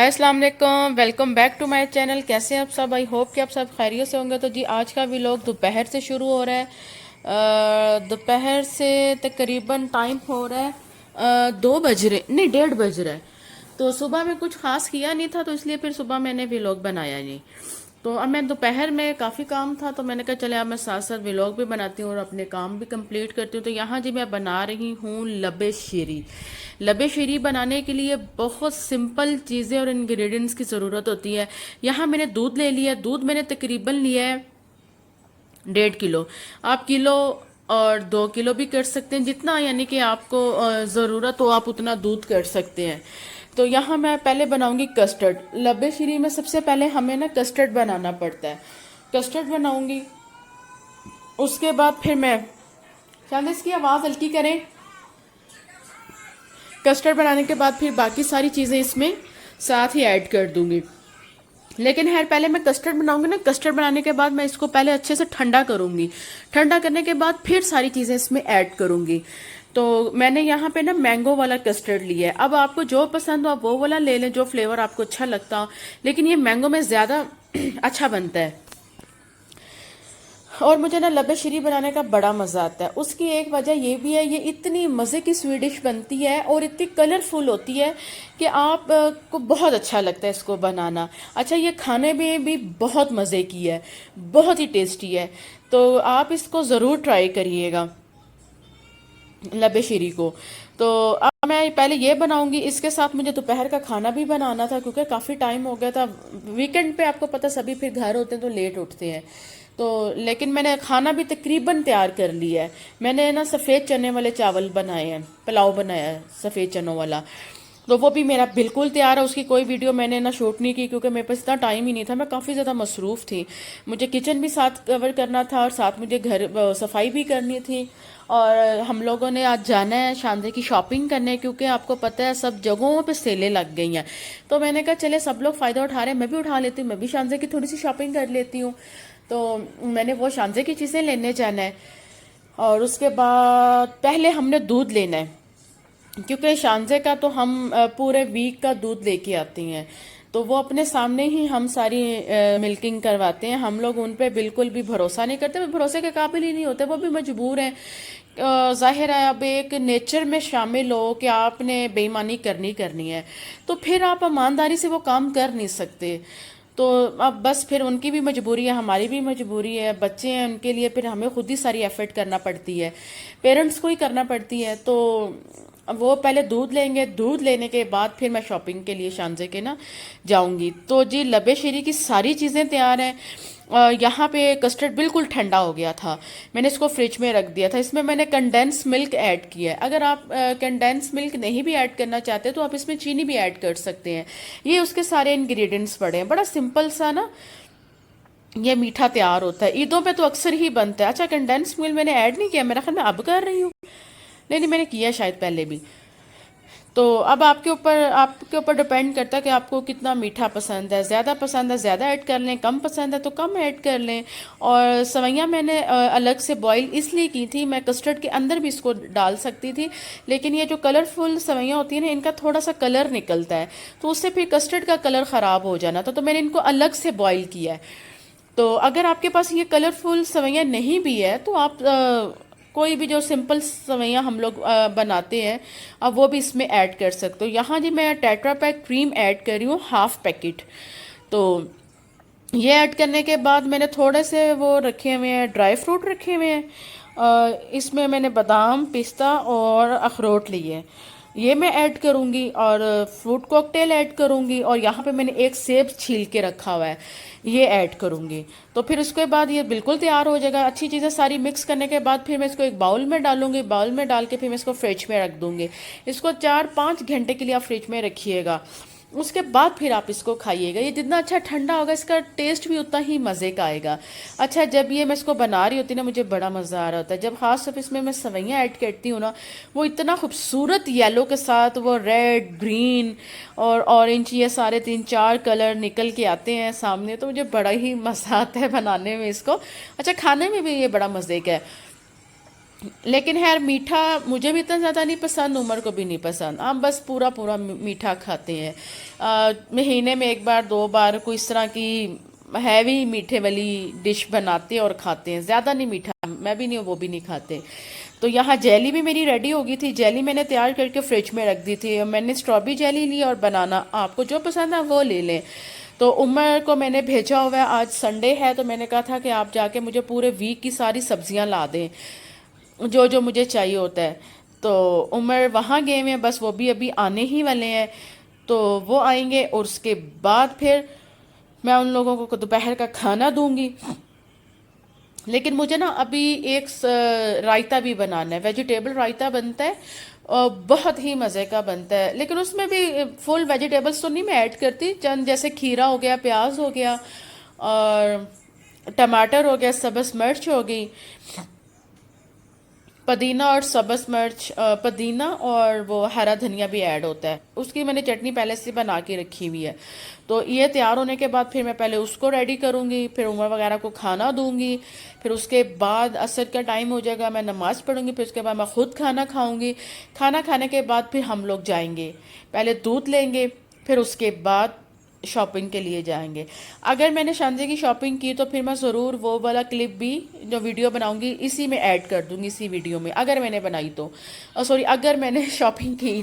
अस्सलाम वालेकुम, welcome back to my channel. कैसे हैं आप सब? आई होप कि आप सब खैरियत से होंगे। तो जी आज का व्लॉग दोपहर से शुरू हो रहा है। दोपहर से तकरीबन टाइम हो रहा है 2 बज रहे, नहीं 1:30 बज रहा है। तो सुबह में कुछ खास किया नहीं था, तो इसलिए फिर सुबह मैंने व्लॉग बनाया नहीं। तो अब मैं दोपहर में काफ़ी काम था, तो मैंने कहा चले अब मैं साथ साथ व्लॉग भी बनाती हूँ और अपने काम भी कंप्लीट करती हूँ। तो यहाँ जी मैं बना रही हूँ लबे शीरी। लबे शीरी बनाने के लिए बहुत सिंपल चीज़ें और इंग्रेडिएंट्स की ज़रूरत होती है। यहाँ मैंने दूध ले लिया। दूध मैंने तकरीबन लिया है 1.5 किलो। आप किलो और 2 किलो भी कर सकते हैं, जितना यानी कि आपको ज़रूरत हो आप उतना दूध कर सकते हैं। तो यहाँ मैं पहले बनाऊंगी कस्टर्ड। लब्बे शीरी में सबसे पहले हमें ना कस्टर्ड बनाना पड़ता है। कस्टर्ड बनाऊंगी, उसके बाद फिर मैं शायद इसकी आवाज़ हल्की करें। कस्टर्ड बनाने के बाद फिर बाकी सारी चीज़ें इसमें साथ ही ऐड कर दूंगी। लेकिन खैर पहले मैं कस्टर्ड बनाऊंगी ना। कस्टर्ड बनाने के बाद मैं इसको पहले अच्छे से ठंडा करूंगी। ठंडा करने के बाद फिर सारी चीज़ें इसमें ऐड करूंगी। तो मैंने यहाँ पे ना मैंगो वाला कस्टर्ड लिया है। अब आपको जो पसंद हो आप वो वाला ले लें, जो फ्लेवर आपको अच्छा लगता हो। लेकिन ये मैंगो में ज़्यादा अच्छा बनता है। और मुझे ना लबे शीरी बनाने का बड़ा मज़ा आता है। उसकी एक वजह ये भी है, ये इतनी मज़े की स्वीट डिश बनती है और इतनी कलरफुल होती है कि आप को बहुत अच्छा लगता है इसको बनाना। अच्छा, ये खाने में भी बहुत मज़े की है, बहुत ही टेस्टी है। तो आप इसको ज़रूर ट्राई करिएगा, लबे शीरी को। तो अब मैं पहले ये बनाऊंगी। इसके साथ मुझे दोपहर का खाना भी बनाना था, क्योंकि काफ़ी टाइम हो गया था। वीकेंड पे आपको पता सभी फिर घर होते हैं तो लेट उठते हैं। तो लेकिन मैंने खाना भी तकरीबन तैयार कर लिया है। मैंने ना सफ़ेद चने वाले चावल बनाए हैं, पुलाव बनाया है सफ़ेद चनों वाला। तो वो भी मेरा बिल्कुल तैयार है। उसकी कोई वीडियो मैंने ना शूट नहीं की, क्योंकि मेरे पास इतना टाइम ही नहीं था। मैं काफ़ी ज़्यादा मसरूफ़ थी। मुझे किचन भी साथ कवर करना था और साथ मुझे घर सफाई भी करनी थी। और हम लोगों ने आज जाना है शानदे की शॉपिंग करने, क्योंकि आपको पता है सब जगहों पे सेलें लग गई हैं। तो मैंने कहा चले सब लोग फ़ायदा उठा रहे हैं, मैं भी उठा लेती हूँ, मैं भी शानदे की थोड़ी सी शॉपिंग कर लेती हूँ। तो मैंने वो शानदे की चीज़ें लेने जाना है। और उसके बाद पहले हमने दूध लेना है, क्योंकि शानजे का तो हम पूरे वीक का दूध लेके आते हैं। तो वो अपने सामने ही हम सारी मिल्किंग करवाते हैं। हम लोग उन पे बिल्कुल भी भरोसा नहीं करते, वो भरोसे के काबिल ही नहीं होते, वो भी मजबूर हैं। जाहिर है अब एक नेचर में शामिल हो कि आपने बेईमानी करनी करनी है, तो फिर आप ईमानदारी से वो काम कर नहीं सकते। तो अब बस फिर उनकी भी मजबूरी है, हमारी भी मजबूरी है। बच्चे हैं, उनके लिए फिर हमें खुद ही सारी एफर्ट करना पड़ती है, पेरेंट्स को ही करना पड़ती है। तो अब वो पहले दूध लेंगे, दूध लेने के बाद फिर मैं शॉपिंग के लिए शानजे के ना जाऊंगी। तो जी लबे शीरी की सारी चीज़ें तैयार हैं। यहाँ पे कस्टर्ड बिल्कुल ठंडा हो गया था, मैंने इसको फ्रिज में रख दिया था। इसमें मैंने कंडेंस मिल्क ऐड किया है। अगर आप कंडेंस मिल्क नहीं भी ऐड करना चाहते तो आप इसमें चीनी भी ऐड कर सकते हैं। ये उसके सारे इंग्रेडिएंट्स पड़े हैं। बड़ा सिंपल सा ना ये मीठा तैयार होता है। ईदों पे तो अक्सर ही बनता है। अच्छा, कंडेंस मिल्क मैंने ऐड नहीं किया, मेरा ख्याल मैं अब कर रही हूँ। नहीं नहीं, मैंने किया शायद पहले भी। तो अब आपके ऊपर डिपेंड करता है कि आपको कितना मीठा पसंद है। ज़्यादा पसंद है ज़्यादा ऐड कर लें, कम पसंद है तो कम ऐड कर लें। और सवैयाँ मैंने अलग से बॉईल इसलिए की थी, मैं कस्टर्ड के अंदर भी इसको डाल सकती थी, लेकिन ये जो कलरफुल सवैयाँ होती हैं ना, इनका थोड़ा सा कलर निकलता है, तो उससे फिर कस्टर्ड का कलर ख़राब हो जाना था। तो मैंने इनको अलग से बॉईल किया है। तो अगर आपके पास ये कलरफुल सवैयाँ नहीं भी है तो आप कोई भी जो सिंपल सवैयाँ हम लोग बनाते हैं, अब वो भी इसमें ऐड कर सकते हो। यहाँ जी मैं टेट्रा पैक क्रीम ऐड कर रही हूँ, हाफ पैकेट। तो ये ऐड करने के बाद मैंने थोड़े से वो रखे हुए हैं, ड्राई फ्रूट रखे हुए हैं। इसमें मैंने बादाम, पिस्ता और अखरोट लिए हैं, ये मैं ऐड करूँगी। और फ्रूट कॉकटेल ऐड करूँगी। और यहाँ पे मैंने एक सेब छील के रखा हुआ है, ये ऐड करूँगी। तो फिर उसके बाद ये बिल्कुल तैयार हो जाएगा। अच्छी चीज़ें सारी मिक्स करने के बाद फिर मैं इसको एक बाउल में डालूंगी। बाउल में डाल के फिर मैं इसको फ्रिज में रख दूँगी। इसको 4-5 घंटे के लिए आप फ्रिज में रखिएगा। उसके बाद फिर आप इसको खाइएगा। ये जितना अच्छा ठंडा होगा इसका टेस्ट भी उतना ही मज़े का आएगा। अच्छा, जब ये मैं इसको बना रही होती ना, मुझे बड़ा मज़ा आ रहा होता है जब खास तौर इसमें मैं सवैयाँ ऐड करती हूँ ना, वो इतना खूबसूरत येलो के साथ वो रेड, ग्रीन और ऑरेंज, ये सारे 3-4 कलर निकल के आते हैं सामने, तो मुझे बड़ा ही मज़ा आता है बनाने में इसको। अच्छा, खाने में भी ये बड़ा मज़े का है। लेकिन खैर मीठा मुझे भी इतना ज़्यादा नहीं पसंद, उमर को भी नहीं पसंद। हम बस पूरा पूरा मीठा खाते हैं। महीने में एक बार दो बार कोई इस तरह की हैवी मीठे वाली डिश बनाते हैं और खाते हैं, ज़्यादा नहीं मीठा, मैं भी नहीं वो भी नहीं खाते। तो यहाँ जेली भी मेरी रेडी हो गई थी। जेली मैंने तैयार करके फ्रिज में रख दी थी। मैंने स्ट्रॉबेरी जेली ली और बनाना, आपको जो पसंद है वो ले लें। तो उमर को मैंने भेजा हुआ है, आज संडे है, तो मैंने कहा था कि आप जाके मुझे पूरे वीक की सारी सब्जियां ला दें जो जो मुझे चाहिए होता है। तो उमर वहाँ गए हुए हैं, बस वो भी अभी आने ही वाले हैं। तो वो आएंगे और उसके बाद फिर मैं उन लोगों को दोपहर का खाना दूंगी। लेकिन मुझे ना अभी एक रायता भी बनाना है, वेजिटेबल रायता बनता है और बहुत ही मज़े का बनता है। लेकिन उसमें भी फुल वेजिटेबल्स तो नहीं मैं ऐड करती, चंद जैसे खीरा हो गया, प्याज हो गया और टमाटर हो गया, सब्ज़ मिर्च हो गई, पुदीना और सब्ज़ मिर्च, पुदीना और वो हरा धनिया भी ऐड होता है। उसकी मैंने चटनी पहले से बना के रखी हुई है। तो ये तैयार होने के बाद फिर मैं पहले उसको रेडी करूँगी, फिर उमर वगैरह को खाना दूंगी, फिर उसके बाद असर का टाइम हो जाएगा, मैं नमाज़ पढ़ूंगी, फिर उसके बाद मैं खुद खाना खाऊंगी। खाना खाने के बाद फिर हम लोग जाएंगे, पहले दूध लेंगे, फिर उसके बाद शॉपिंग के लिए जाएंगे। अगर मैंने शानजे की शॉपिंग की तो फिर मैं ज़रूर वो वाला क्लिप भी जो वीडियो बनाऊंगी इसी में ऐड कर दूंगी, इसी वीडियो में, अगर मैंने बनाई तो, सॉरी अगर मैंने शॉपिंग की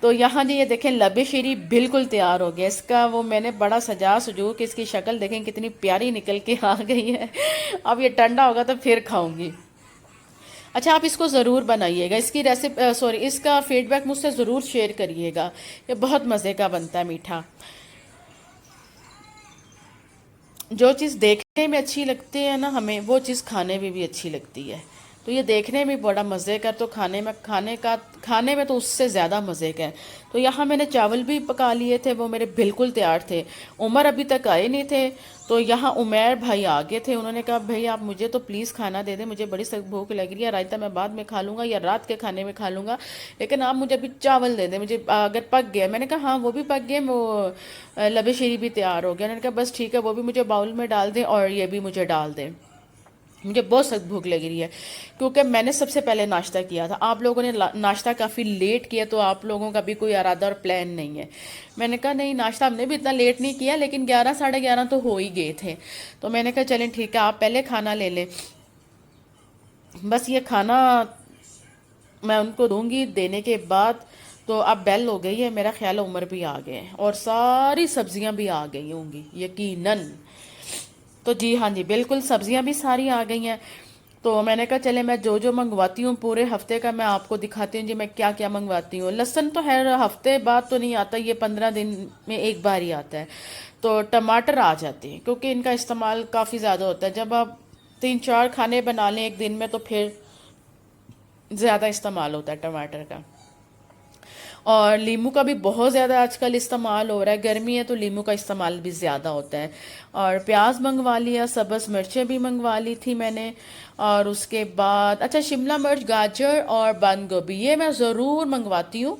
तो यहाँ जी ये देखें लबे शीरी बिल्कुल तैयार हो गया इसका। वो मैंने बड़ा सजा सजू के इसकी शक्ल देखें कितनी प्यारी निकल के आ गई है। अब ये ठंडा होगा तो फिर खाऊंगी। अच्छा, आप इसको ज़रूर बनाइएगा, इसकी रेसिपी सॉरी इसका फीडबैक मुझसे ज़रूर शेयर करिएगा। ये बहुत मज़े का बनता है मीठा। जो चीज़ देखने में अच्छी लगती है ना हमें, वो चीज़ खाने में भी अच्छी लगती है। तो ये देखने में बड़ा मज़े का, तो खाने में तो उससे ज़्यादा मज़े का है। तो यहाँ मैंने चावल भी पका लिए थे, वो मेरे बिल्कुल तैयार थे। उमर अभी तक आए नहीं थे, तो यहाँ उमैर भाई आ गए थे। उन्होंने कहा भाई आप मुझे तो प्लीज़ खाना दे दें, मुझे बड़ी सख्त भूख लग रही है, रायता मैं बाद में खा लूँगा या रात के खाने में खा लूँगा, लेकिन आप मुझे अभी चावल दे दें, मुझे अगर पक गया। मैंने कहा हाँ वो भी पक गए, वो लबे शीरी भी तैयार हो गया। उन्होंने कहा बस ठीक है, वो भी मुझे बाउल में डाल दें और ये भी मुझे डाल दें, मुझे बहुत सख्त भूख लग रही है। क्योंकि मैंने सबसे पहले नाश्ता किया था, आप लोगों ने नाश्ता काफ़ी लेट किया, तो आप लोगों का भी कोई इरादा और प्लान नहीं है। मैंने कहा नहीं, नाश्ता हमने भी इतना लेट नहीं किया, लेकिन 11 साढ़े 11 तो हो ही गए थे। तो मैंने कहा चलें ठीक है, आप पहले खाना ले लें। बस ये खाना मैं उनको दूंगी, देने के बाद तो अब बेल हो गई है, मेरा ख्याल है उमर भी आ गए हैं और सारी सब्जियां भी आ गई होंगी यकीनन। तो जी हाँ जी बिल्कुल, सब्जियां भी सारी आ गई हैं। तो मैंने कहा चले मैं जो जो मंगवाती हूँ पूरे हफ्ते का मैं आपको दिखाती हूँ जी, मैं क्या क्या मंगवाती हूँ। लहसुन तो हर हफ्ते बाद तो नहीं आता, ये 15 दिन में एक बार ही आता है। तो टमाटर आ जाते हैं क्योंकि इनका इस्तेमाल काफ़ी ज़्यादा होता है। जब आप 3-4 खाने बना लें एक दिन में तो फिर ज़्यादा इस्तेमाल होता है टमाटर का। और लीमू का भी बहुत ज़्यादा आजकल इस्तेमाल हो रहा है, गर्मी है तो लीमू का इस्तेमाल भी ज़्यादा होता है। और प्याज मंगवा लिया, सब्ज़ मिर्चें भी मंगवा ली थी मैंने। और उसके बाद अच्छा शिमला मिर्च, गाजर और बंद गोभी ये मैं ज़रूर मंगवाती हूँ।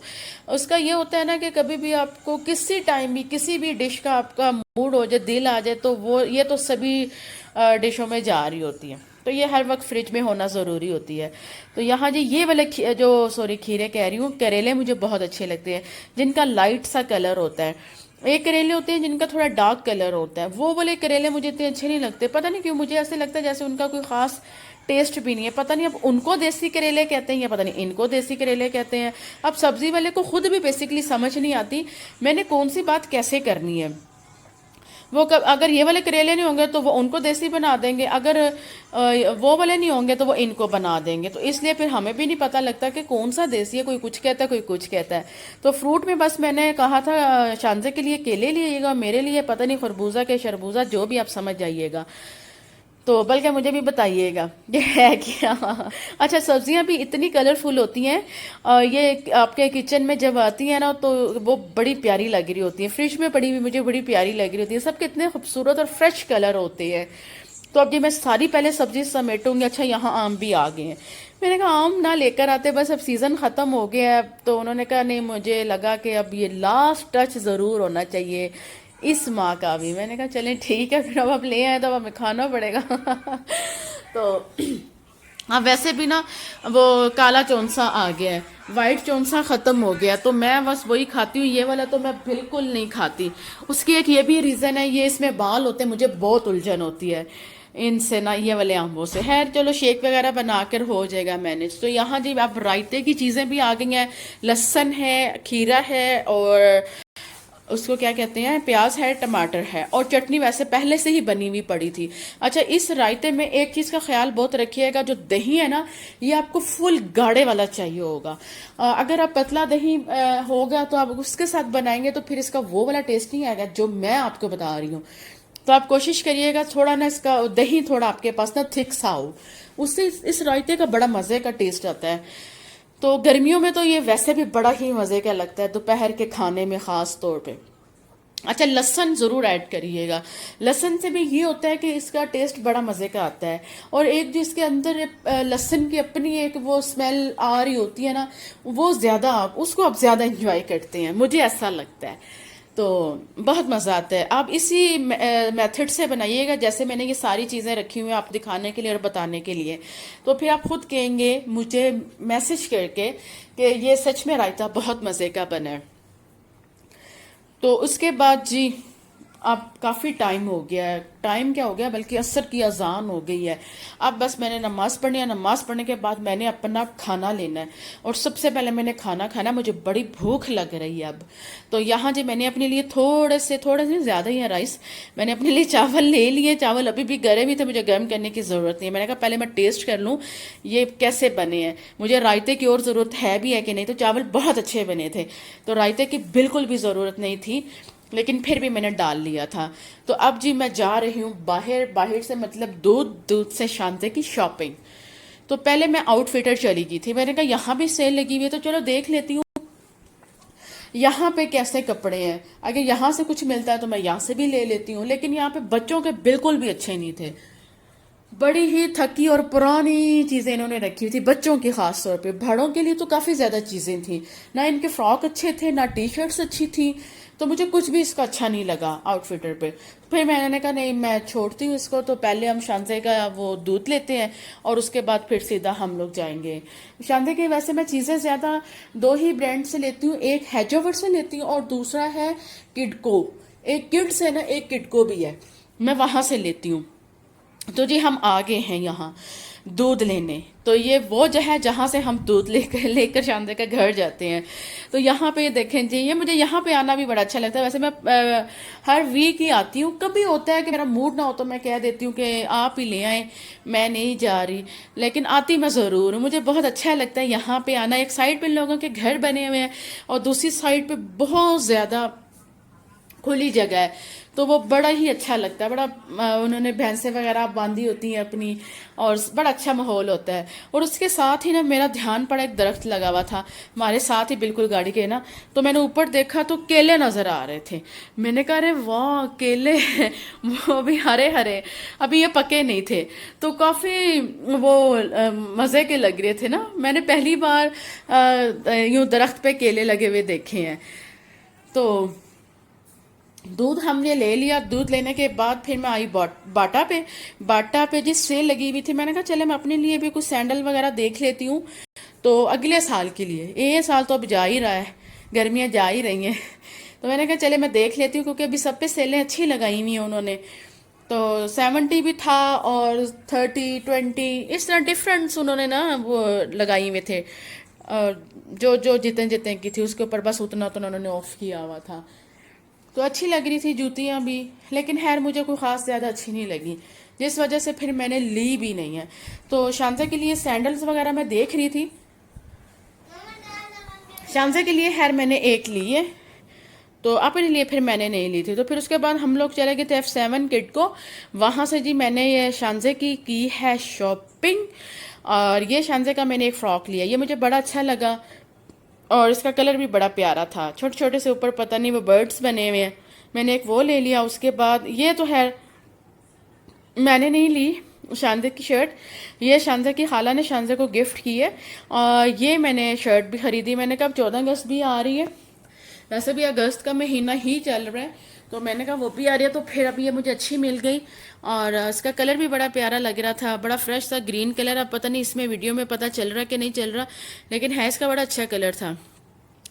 उसका ये होता है ना कि कभी भी आपको किसी टाइम भी किसी भी डिश का आपका मूड हो जाए, दिल आ जाए, तो वो ये तो सभी डिशों में जा रही होती है, तो ये हर वक्त फ्रिज में होना ज़रूरी होती है। तो यहाँ जी ये वाले जो सॉरी खीरे कह रही हूँ, करेले मुझे बहुत अच्छे लगते हैं जिनका लाइट सा कलर होता है। एक करेले होते हैं जिनका थोड़ा डार्क कलर होता है, वो वाले करेले मुझे इतने अच्छे नहीं लगते। पता नहीं क्यों, मुझे ऐसे लगता है जैसे उनका कोई ख़ास टेस्ट भी नहीं है। पता नहीं अब उनको देसी करेले कहते हैं या पता नहीं इनको देसी करेले कहते हैं। अब सब्ज़ी वाले को खुद भी बेसिकली समझ नहीं आती मैंने कौन सी बात कैसे करनी है। वो अगर ये वाले करेले नहीं होंगे तो वो उनको देसी बना देंगे, अगर वो वाले नहीं होंगे तो वो इनको बना देंगे। तो इसलिए फिर हमें भी नहीं पता लगता कि कौन सा देसी है, कोई कुछ कहता है कोई कुछ कहता है। तो फ्रूट में बस मैंने कहा था शानजे के लिए केले लिएगा, मेरे लिए पता नहीं खरबूजा के शरबूजा जो भी आप समझ जाइएगा, तो बल्कि मुझे भी बताइएगा ये है क्या। अच्छा, सब्जियां भी इतनी कलरफुल होती हैं, ये आपके किचन में जब आती हैं ना तो वो बड़ी प्यारी लग रही होती है। फ्रिज में पड़ी हुई मुझे बड़ी प्यारी लग रही होती है, सब कितने खूबसूरत और फ्रेश कलर होते हैं। तो अब जी मैं सारी पहले सब्जी समेटूंगी। अच्छा, यहाँ आम भी आ गए हैं। मैंने कहा आम ना लेकर आते, बस अब सीज़न ख़त्म हो गया है। तो उन्होंने कहा नहीं, मुझे लगा कि अब ये लास्ट टच ज़रूर होना चाहिए इस माँ का भी। मैंने कहा चलें ठीक है, फिर अब ले आए तो अब हमें खाना पड़ेगा। तो हाँ वैसे भी ना वो काला चौंसा आ गया है, वाइट चौंसा खत्म हो गया, तो मैं बस वही खाती हूँ। ये वाला तो मैं बिल्कुल नहीं खाती। उसकी एक ये भी रीज़न है, ये इसमें बाल होते हैं, मुझे बहुत उलझन होती है इनसे ना, ये वाले आंबों से। खैर चलो शेक वगैरह बनाकर हो जाएगा मैनेज। तो यहाँ जी अब रायते की चीज़ें भी आ गई हैं। लहसुन है, खीरा है, और उसको क्या कहते हैं, प्याज है, टमाटर है, और चटनी वैसे पहले से ही बनी हुई पड़ी थी। अच्छा, इस रायते में एक चीज़ का ख्याल बहुत रखिएगा, जो दही है ना, ये आपको फुल गाढ़े वाला चाहिए होगा। अगर आप पतला दही होगा तो आप उसके साथ बनाएंगे तो फिर इसका वो वाला टेस्ट नहीं आएगा जो मैं आपको बता रही हूँ। तो आप कोशिश करिएगा थोड़ा ना इसका दही थोड़ा आपके पास ना थिक सा हो, उससे इस रायते का बड़ा मज़े का टेस्ट आता है। तो गर्मियों में तो ये वैसे भी बड़ा ही मज़े का लगता है, दोपहर के खाने में ख़ास तौर पे। अच्छा, लहसुन ज़रूर ऐड करिएगा। लहसुन से भी ये होता है कि इसका टेस्ट बड़ा मज़े का आता है, और एक जो इसके अंदर लहसुन की अपनी एक वो स्मेल आ रही होती है ना, वो ज़्यादा उसको आप ज़्यादा इंजॉय करते हैं, मुझे ऐसा लगता है। तो बहुत मज़ा आता है। आप इसी मेथड से बनाइएगा जैसे मैंने ये सारी चीज़ें रखी हुई हैं आप दिखाने के लिए और बताने के लिए। तो फिर आप खुद कहेंगे मुझे मैसेज करके कि ये सच में रायता बहुत मज़े का बना है। तो उसके बाद जी अब काफ़ी टाइम हो गया है, टाइम क्या हो गया बल्कि असर की अजान हो गई है। अब बस मैंने नमाज़ पढ़नी है, नमाज़ पढ़ने के बाद मैंने अपना खाना लेना है, और सबसे पहले मैंने खाना खाना, मुझे बड़ी भूख लग रही है अब। तो यहाँ जी मैंने अपने लिए थोड़े से ज़्यादा ही है राइस, मैंने अपने लिए चावल ले लिए। चावल अभी भी गर्म ही थे, मुझे गर्म करने की ज़रूरत नहीं है। मैंने कहा पहले मैं टेस्ट कर लूँ ये कैसे बने हैं, मुझे रायते की और ज़रूरत है भी है कि नहीं। तो चावल बहुत अच्छे बने थे, तो रायते की बिल्कुल भी ज़रूरत नहीं थी, लेकिन फिर भी मैंने डाल लिया था। तो अब जी मैं जा रही हूँ बाहर, बाहर से मतलब दूध से शांति की शॉपिंग। तो पहले मैं आउटफिटर चली गई थी, मैंने कहा यहाँ भी सेल लगी हुई है तो चलो देख लेती हूँ यहाँ पे कैसे कपड़े हैं, अगर यहाँ से कुछ मिलता है तो मैं यहाँ से भी ले लेती हूँ। लेकिन यहाँ पे बच्चों के बिल्कुल भी अच्छे नहीं थे, बड़ी ही थकी और पुरानी चीज़ें इन्होंने रखी हुई थी बच्चों की। खास तौर पे बड़ों के लिए तो काफ़ी ज़्यादा चीज़ें थी, ना इनके फ्रॉक अच्छे थे ना टी शर्ट्स अच्छी थी, तो मुझे कुछ भी इसका अच्छा नहीं लगा आउटफिटर पे। फिर मैंने कहा नहीं मैं छोड़ती हूँ इसको, तो पहले हम शांते का वो दूध लेते हैं और उसके बाद फिर सीधा हम लोग जाएंगे शांते के। वैसे मैं चीज़ें ज़्यादा दो ही ब्रांड से लेती हूँ, एक हैजोवर से लेती हूँ और दूसरा है किडको। एक किड्स है ना, एक किडको भी है, मैं वहाँ से लेती हूँ। तो जी हम आ गए हैं यहाँ दूध लेने। तो ये वो जो है जहाँ से हम दूध लेकर शानदे का घर जाते हैं। तो यहाँ पे देखें जी, ये मुझे यहाँ पे आना भी बड़ा अच्छा लगता है। वैसे मैं हर वीक ही आती हूँ, कभी होता है कि मेरा मूड ना हो तो मैं कह देती हूँ कि आप ही ले आए, मैं नहीं जा रही, लेकिन आती मैं ज़रूर हूँ। मुझे बहुत अच्छा लगता है यहाँ पे आना। एक साइड पे लोगों के घर बने हुए हैं और दूसरी साइड पे बहुत ज़्यादा खुली जगह है, तो वो बड़ा ही अच्छा लगता है। बड़ा उन्होंने भैंसें वगैरह बांधी होती हैं अपनी, और बड़ा अच्छा माहौल होता है। और उसके साथ ही ना मेरा ध्यान पड़ा, एक दरख्त लगा हुआ था हमारे साथ ही बिल्कुल गाड़ी के ना, तो मैंने ऊपर देखा तो केले नज़र आ रहे थे। मैंने कहा अरे वाह केले वो भी हरे हरे, अभी ये पके नहीं थे, तो काफ़ी वो मज़े के लग रहे थे ना। मैंने पहली बार यूँ दरख्त पे केले लगे हुए देखे हैं। तो दूध हमने ले लिया, दूध लेने के बाद फिर मैं आई बाटा पे जिस सेल लगी हुई थी, मैंने कहा चले मैं अपने लिए भी कुछ सैंडल वगैरह देख लेती हूँ, तो अगले साल के लिए। ये साल तो अब जा ही रहा है, गर्मियाँ जा ही रही हैं, तो मैंने कहा चले मैं देख लेती हूँ, क्योंकि अभी सब पे सेलें अच्छी लगाई हुई हैं उन्होंने। तो 70 भी था और 30-20 इस तरह डिफरेंट्स उन्होंने ना वो लगाई हुए थे, और जो जो जितने जितने की थी उसके ऊपर बस उतना तो उन्होंने ऑफ किया हुआ था। तो अच्छी लग रही थी जूतियाँ भी, लेकिन खैर मुझे कोई ख़ास ज़्यादा अच्छी नहीं लगी, जिस वजह से फिर मैंने ली भी नहीं है। तो शांजा के लिए सैंडल्स वगैरह मैं देख रही थी, शांजा के लिए खैर मैंने एक ली है, तो अपने लिए फिर मैंने नहीं ली थी। तो फिर उसके बाद हम लोग चले गए थे F7 किड को, वहाँ से जी मैंने ये शांजे की है शॉपिंग। और ये शांजे का मैंने एक फ़्रॉक लिया, ये मुझे बड़ा अच्छा लगा और इसका कलर भी बड़ा प्यारा था, छोटे छोटे से ऊपर पता नहीं वो बर्ड्स बने हुए हैं, मैंने एक वो ले लिया। उसके बाद ये तो है मैंने नहीं ली शानदे की शर्ट, ये शानदे की खाला ने शानदे को गिफ्ट की है, और ये मैंने शर्ट भी खरीदी। मैंने कहा 14 अगस्त भी आ रही है वैसे भी अगस्त का महीना ही चल रहा है, तो मैंने कहा वो भी आ रही है, तो फिर अब ये मुझे अच्छी मिल गई। और इसका कलर भी बड़ा प्यारा लग रहा था, बड़ा फ्रेश था, ग्रीन कलर। अब पता नहीं इसमें वीडियो में पता चल रहा है कि नहीं चल रहा, लेकिन है इसका बड़ा अच्छा कलर था।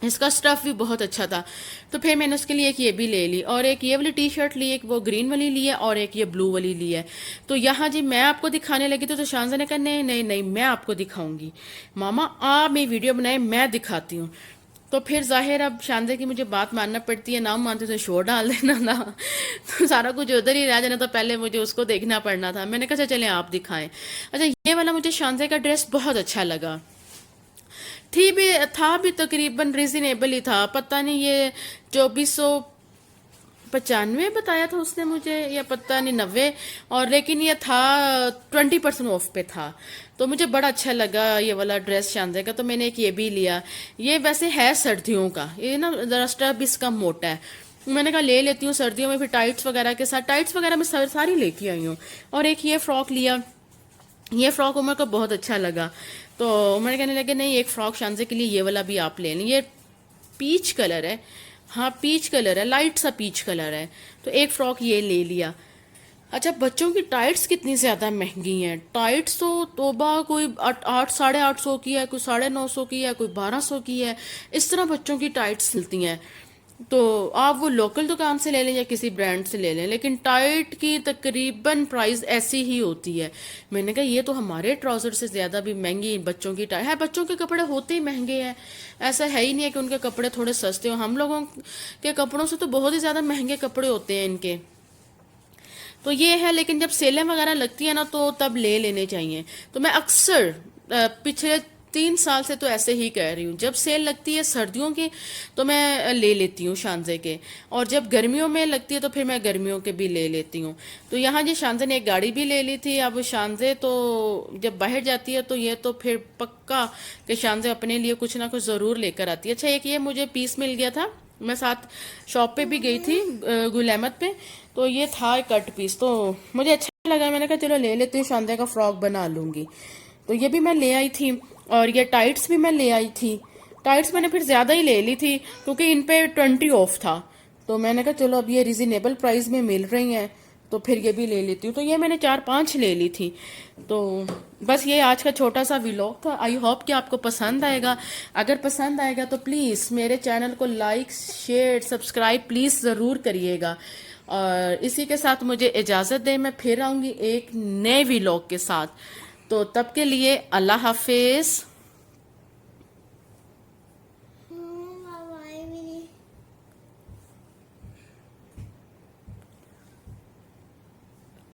इसका स्टफ भी बहुत अच्छा था। तो फिर मैंने उसके लिए एक ये भी ले ली, और एक ये वाली टी शर्ट ली, एक वो ग्रीन वाली ली है, और एक ये ब्लू वाली ली है। तो यहाँ जी मैं आपको दिखाने लगी तो शानजा ने कहा नहीं नहीं नहीं, मैं आपको दिखाऊंगी, मामा आप मेरी वीडियो बनाए, मैं दिखाती हूँ। तो फिर जाहिर अब शानजा की मुझे बात मानना पड़ती है, ना मानते तो शोर डाल देना ना, तो सारा कुछ उधर ही रह जाना, तो पहले मुझे उसको देखना पड़ना था। मैंने कहा चले आप दिखाएं। अच्छा, ये वाला मुझे शानजा का ड्रेस बहुत अच्छा लगा। थी भी था भी तकरीबन रिजनेबल ही था, पता नहीं ये 2495 बताया था उसने मुझे, या पता नहीं 90, और लेकिन ये था 20% ऑफ पे था। तो मुझे बड़ा अच्छा लगा ये वाला ड्रेस शानदार का, तो मैंने एक ये भी लिया। ये वैसे है सर्दियों का, ये ना जरा स्टफ इसका मोटा है, मैंने कहा ले लेती हूँ सर्दियों में, फिर टाइट्स वगैरह के साथ, टाइट्स वगैरह मैं सारी लेके आई हूँ। और एक ये फ्रॉक लिया, ये फ्रॉक उमर को बहुत अच्छा लगा। तो उमर कहने लगे नहीं, एक फ्रॉक शानजे के लिए ये वाला भी आप ले लें, ये पीच कलर है, हाँ पीच कलर है, लाइट सा पीच कलर है। तो एक फ्रॉक ये ले लिया। अच्छा, बच्चों की टाइट्स कितनी ज्यादा महंगी हैं। टाइट्स तो तोबा कोई 800 की है, कोई 950 की है, कोई 1200 की है, इस तरह बच्चों की टाइट्स मिलती हैं। तो आप वो लोकल दुकान से ले लें या किसी ब्रांड से ले लें, लेकिन टाइट की तकरीबन प्राइस ऐसी ही होती है। मैंने कहा ये तो हमारे ट्राउजर से ज्यादा भी महंगी बच्चों की टाइट है। बच्चों के कपड़े होते ही महंगे हैं, ऐसा है ही नहीं है कि उनके कपड़े थोड़े सस्ते हो। हम लोगों के कपड़ों से तो बहुत ही ज्यादा महंगे कपड़े होते हैं इनके। तो ये है, लेकिन जब सेलें वगैरह लगती है ना तो तब ले लेने चाहिए। तो मैं अक्सर पिछले 3 साल से तो ऐसे ही कह रही हूँ, जब सेल लगती है सर्दियों की तो मैं ले लेती हूँ शानजे के, और जब गर्मियों में लगती है तो फिर मैं गर्मियों के भी ले लेती हूँ। तो यहाँ जी शानजे ने एक गाड़ी भी ले ली थी। अब शानजे तो जब बाहर जाती है तो ये तो फिर पक्का कि शानजे अपने लिए कुछ ना कुछ ज़रूर लेकर आती है। अच्छा, एक ये मुझे पीस मिल गया था, मैं साथ शॉप पे भी गई थी गुल अहमद पे, तो ये था एक कट पीस, तो मुझे अच्छा लगा। मैंने कहा चलो ले लेती हूँ, शानदार का फ्रॉक बना लूंगी। तो ये भी मैं ले आई थी, और ये टाइट्स भी मैं ले आई थी। टाइट्स मैंने फिर ज्यादा ही ले ली थी क्योंकि इन पे 20 ऑफ था। तो मैंने कहा चलो अब ये रिजनेबल प्राइस में मिल रही हैं तो फिर ये भी ले लेती हूँ। तो ये मैंने 4-5 ले ली थी। तो बस ये आज का छोटा सा व्लॉग था। आई होप कि आपको पसंद आएगा। अगर पसंद आएगा तो प्लीज़ मेरे चैनल को लाइक शेयर सब्सक्राइब प्लीज़ ज़रूर करिएगा। और इसी के साथ मुझे इजाज़त दें, मैं फिर आऊँगी एक नए व्लॉग के साथ। तो तब के लिए अल्लाह हाफिज़।